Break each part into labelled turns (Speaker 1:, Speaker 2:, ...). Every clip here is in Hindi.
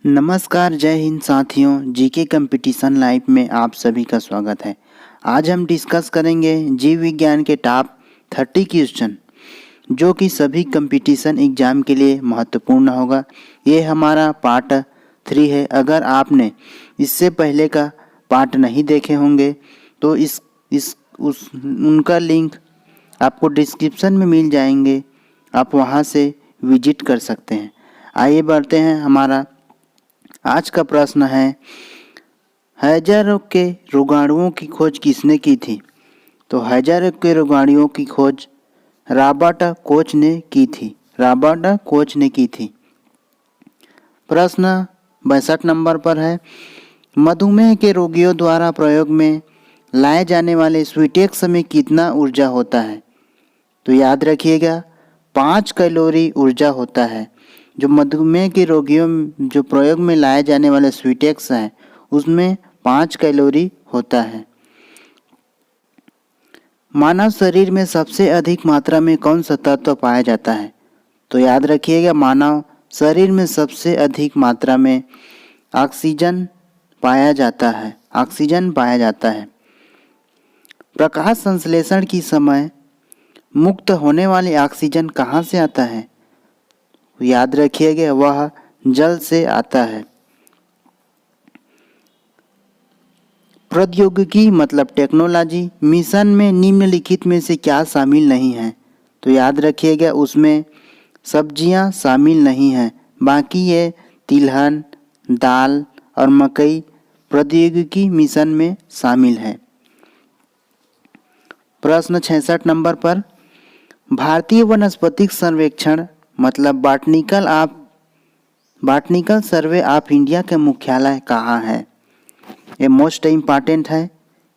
Speaker 1: नमस्कार, जय हिंद साथियों। जीके कंपटीशन लाइव में आप सभी का स्वागत है। आज हम डिस्कस करेंगे जीव विज्ञान के टॉप 30 क्वेश्चन जो कि सभी कंपटीशन एग्जाम के लिए महत्वपूर्ण होगा। ये हमारा पार्ट 3 है। अगर आपने इससे पहले का पार्ट नहीं देखे होंगे तो उनका लिंक आपको डिस्क्रिप्शन में मिल जाएंगे, आप वहां से विजिट कर सकते हैं। आइए बढ़ते हैं। हमारा आज का प्रश्न है, हैजा के रोगाणुओं की खोज किसने की थी? तो हैजा के रोगाणुओं की खोज रॉबर्ट कोच ने की थी। रॉबर्ट कोच ने की थी। प्रश्न 62 नंबर पर है, मधुमेह के रोगियों द्वारा प्रयोग में लाए जाने वाले स्वीटेक्स में कितना ऊर्जा होता है? तो याद रखिएगा 5 कैलोरी ऊर्जा होता है। जो मधुमेह के रोगियों जो प्रयोग में लाए जाने वाले स्वीटेक्स हैं उसमें 5 कैलोरी होता है। मानव शरीर में सबसे अधिक मात्रा में कौन सा तत्व पाया जाता है? तो याद रखिएगा मानव शरीर में सबसे अधिक मात्रा में ऑक्सीजन पाया जाता है। ऑक्सीजन पाया जाता है। प्रकाश संश्लेषण की समय मुक्त होने वाली ऑक्सीजन कहाँ से आता है? याद रखिएगा वह जल से आता है। प्रौद्योगिकी मतलब टेक्नोलॉजी मिशन में निम्नलिखित में से क्या शामिल नहीं है? तो याद रखिएगा उसमें सब्जियां शामिल नहीं हैं, बाकी ये तिलहन, दाल और मकई प्रौद्योगिकी मिशन में शामिल है। प्रश्न 66 नंबर पर, भारतीय वनस्पतिक सर्वेक्षण मतलब बॉटनिकल सर्वे ऑफ इंडिया का मुख्यालय कहाँ है? ये मोस्ट इम्पॉर्टेंट है,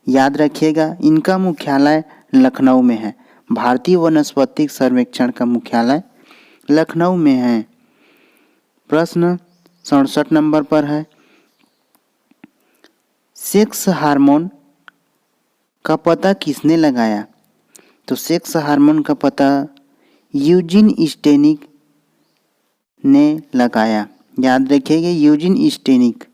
Speaker 1: याद रखिएगा। इनका मुख्यालय लखनऊ में है। भारतीय वनस्पतिक सर्वेक्षण का मुख्यालय लखनऊ में है। प्रश्न 67 नंबर पर है, सेक्स हार्मोन का पता किसने लगाया? तो सेक्स हार्मोन का पता यूजिन स्टेनिक ने लगाया। याद रखिएगा यूजिन स्टेनिक।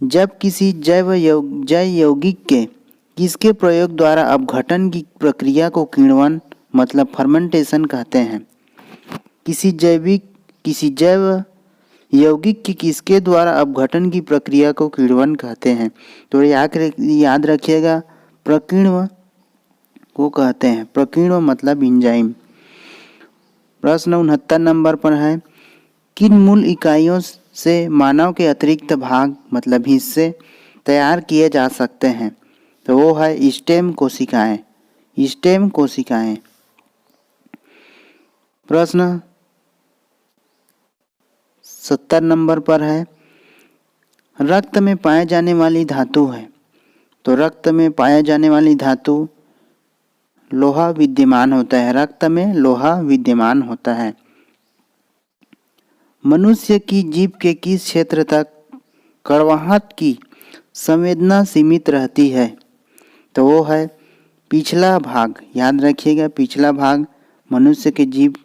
Speaker 1: जब किसी जैव यौगिक के किसके प्रयोग द्वारा अपघटन की प्रक्रिया को किण्वन मतलब फर्मेंटेशन कहते हैं? किसी जैव यौगिक के किसके द्वारा अपघटन की प्रक्रिया को किण्वन कहते हैं? तो याद रखिएगा प्रकीर्णन को कहते हैं। प्रकीर्णन मतलब एंजाइम। प्रश्न 69 नंबर पर है, किन मूल इकाइयों से मानव के अतिरिक्त भाग मतलब हिस्से तैयार किए जा सकते हैं? तो वो है स्टेम कोशिकाएं। स्टेम कोशिकाएं। प्रश्न 70 नंबर पर है, रक्त में पाए जाने वाली धातु है। तो रक्त में पाए जाने वाली धातु लोहा विद्यमान होता है। रक्त में लोहा विद्यमान होता है। मनुष्य की जीभ के किस क्षेत्र तक कड़वाहट की संवेदना सीमित रहती है? तो वो है पिछला भाग। याद रखिएगा पिछला भाग मनुष्य के जीभ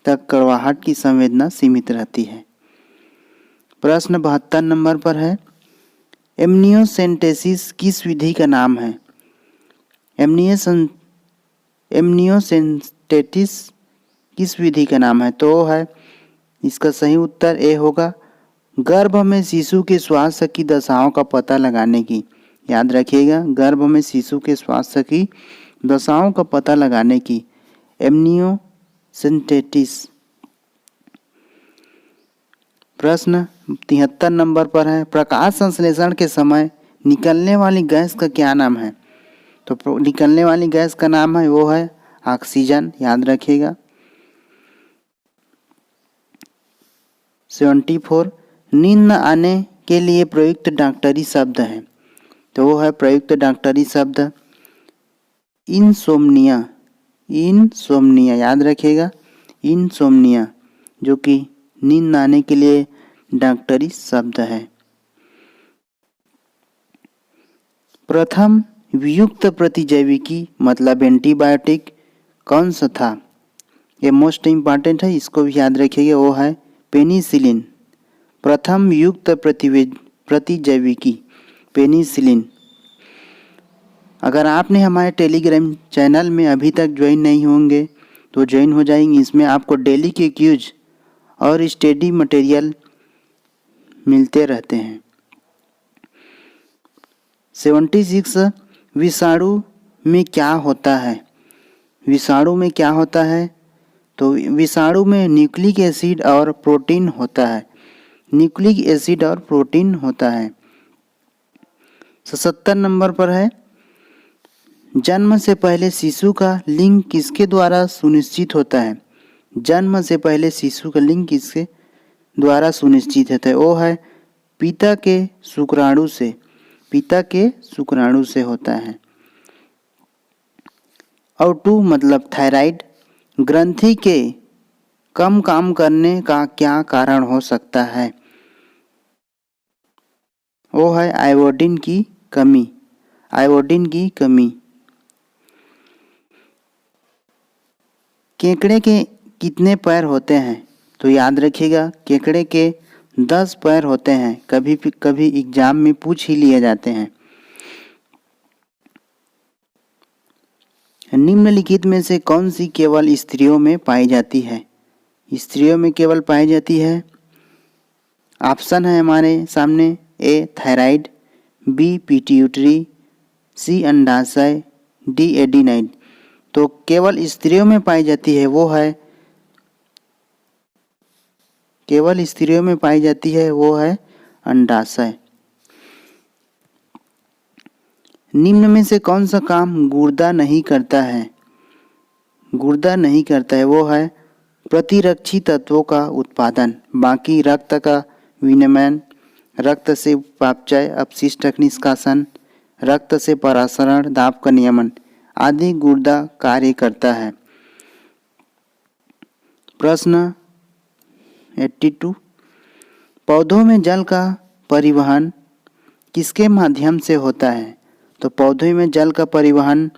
Speaker 1: तक कड़वाहट की संवेदना सीमित रहती है। प्रश्न 72 नंबर पर है, एमनियोसेंटेसिस किस विधि का नाम है? एमनियोसेंटेसिस किस विधि का नाम है? तो है इसका सही उत्तर ए होगा, गर्भ में शिशु के स्वास्थ्य की दशाओं का पता लगाने की। याद रखिएगा गर्भ में शिशु के स्वास्थ्य की दशाओं का पता लगाने की एमनियोसेंटेसिस। प्रश्न 73 नंबर पर है, प्रकाश संश्लेषण के समय निकलने वाली गैस का क्या नाम है? तो निकलने वाली गैस का नाम है वो है ऑक्सीजन। याद रखिएगा। 74, नींद न आने के लिए प्रयुक्त डॉक्टरी शब्द है। तो वो है प्रयुक्त डॉक्टरी शब्द इंसोम्निया। इंसोम्निया याद रखिएगा इंसोम्निया, जो कि नींद न आने के लिए डॉक्टरी शब्द है। प्रथम वियुक्त प्रतिजैविकी मतलब एंटीबायोटिक कौन सा था? ये मोस्ट इम्पॉर्टेंट है, इसको भी याद रखिएगा। वो है पेनिसिलिन, प्रथम युक्त प्रतिजैविकी पेनिसिलिन। अगर आपने हमारे टेलीग्राम चैनल में अभी तक ज्वाइन नहीं होंगे तो ज्वाइन हो जाएंगे। इसमें आपको डेली के क्यूज और स्टडी मटेरियल मिलते रहते हैं। 76 विषाणु में क्या होता है? विषाणु में क्या होता है? तो विषाणु में न्यूक्लिक एसिड और प्रोटीन होता है। न्यूक्लिक एसिड और प्रोटीन होता है। 77 नंबर पर है, जन्म से पहले शिशु का लिंग किसके द्वारा सुनिश्चित होता है? जन्म से पहले शिशु का लिंग किसके द्वारा सुनिश्चित होता है? वो है पिता के शुक्राणु से। पिता के शुक्राणु से होता है। और 2 मतलब थायराइड ग्रंथि के कम काम करने का क्या कारण हो सकता है? वो है आयोडीन की कमी। आयोडीन की कमी। केकड़े के कितने पैर होते हैं? तो याद रखिएगा, केकड़े के 10 पैर होते हैं। कभी एग्जाम में पूछ ही लिए जाते हैं। निम्नलिखित में से कौन सी केवल स्त्रियों में पाई जाती है? स्त्रियों में केवल पाई जाती है। ऑप्शन है हमारे सामने, ए थायराइड, बी पिट्यूटरी, सी अंडाशय, डी एडिनाइड। तो केवल स्त्रियों में पाई जाती है वो है, केवल स्त्रियों में पाई जाती है वो है अंडाशय। निम्न में से कौन सा काम गुर्दा नहीं करता है? गुर्दा नहीं करता है वो है प्रतिरक्षी तत्वों का उत्पादन, बाकी रक्त का विनिमय, रक्त से उपापचय, अपशिष्ट निष्कासन, रक्त से परासरण, दाब का नियमन आदि गुर्दा कार्य करता है। प्रश्न 82, पौधों में जल का परिवहन किसके माध्यम से होता है? तो पौधों में जल का परिवहन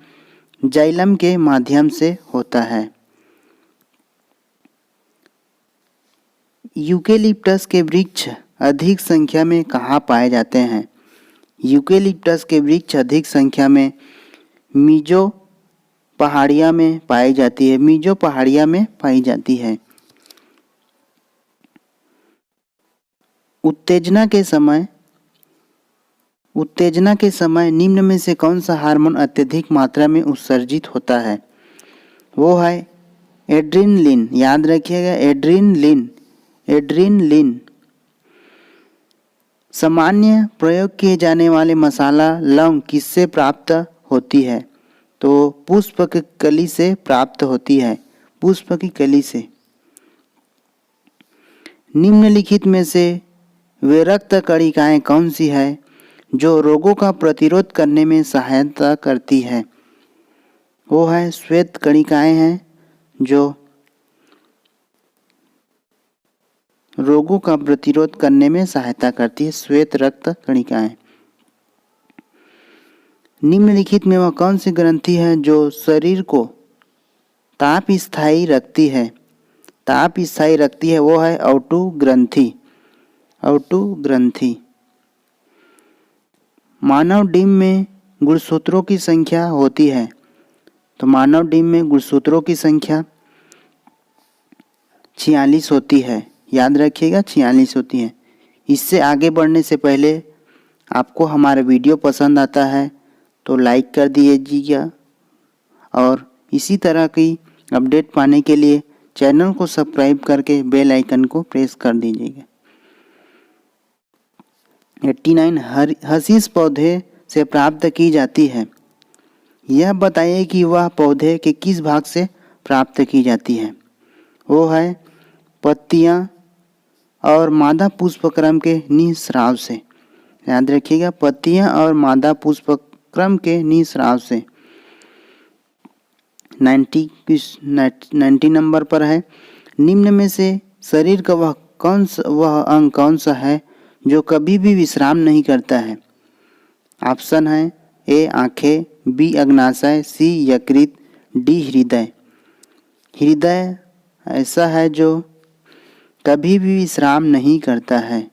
Speaker 1: जाइलम के माध्यम से होता है। यूकेलिप्टस के वृक्ष अधिक संख्या में कहाँ पाए जाते हैं? यूकेलिप्टस के वृक्ष अधिक संख्या में मिजो पहाड़िया में पाई जाती है। मिजो पहाड़िया में पाई जाती है। उत्तेजना के समय निम्न में से कौन सा हार्मोन अत्यधिक मात्रा में उत्सर्जित होता है? वो है एड्रेनलिन। याद रखिएगा, एड्रेनलिन। एड्रेनलिन। सामान्य प्रयोग किए जाने वाले मसाला लौंग किससे प्राप्त होती है? तो पुष्प की कली से प्राप्त होती है। पुष्प की कली से। निम्नलिखित में से वे रक्त कणिकाएं कौन सी है जो रोगों का प्रतिरोध करने में सहायता करती है? वो है श्वेत कणिकाएं हैं जो रोगों का प्रतिरोध करने में सहायता करती है। श्वेत रक्त कणिकाएं। निम्नलिखित में वह कौन सी ग्रंथि है जो शरीर को ताप स्थायी रखती है? ताप स्थायी रखती है वो है औटू ग्रंथि। औटू ग्रंथि। मानव डिम में गुणसूत्रों की संख्या होती है। तो मानव डिम में गुणसूत्रों की संख्या 46 होती है। याद रखिएगा, 46 होती है। इससे आगे बढ़ने से पहले आपको हमारा वीडियो पसंद आता है तो लाइक कर दीजिएगा और इसी तरह की अपडेट पाने के लिए चैनल को सब्सक्राइब करके बेल आइकन को प्रेस कर दीजिएगा। 89 हशीश पौधे से प्राप्त की जाती है। यह बताइए कि वह पौधे के किस भाग से प्राप्त की जाती है? वो है पत्तियां और मादा पुष्पक्रम के निःस्राव से। याद रखिएगा, पत्तियां और मादा पुष्पक्रम के निःस्राव से। 90 नंबर पर है, निम्न में से शरीर का वह अंग कौन सा है जो कभी भी विश्राम नहीं करता है? ऑप्शन है, ए आंखें, बी अग्नाशय, सी यकृत, डी हृदय। हृदय ऐसा है जो कभी भी विश्राम नहीं करता है।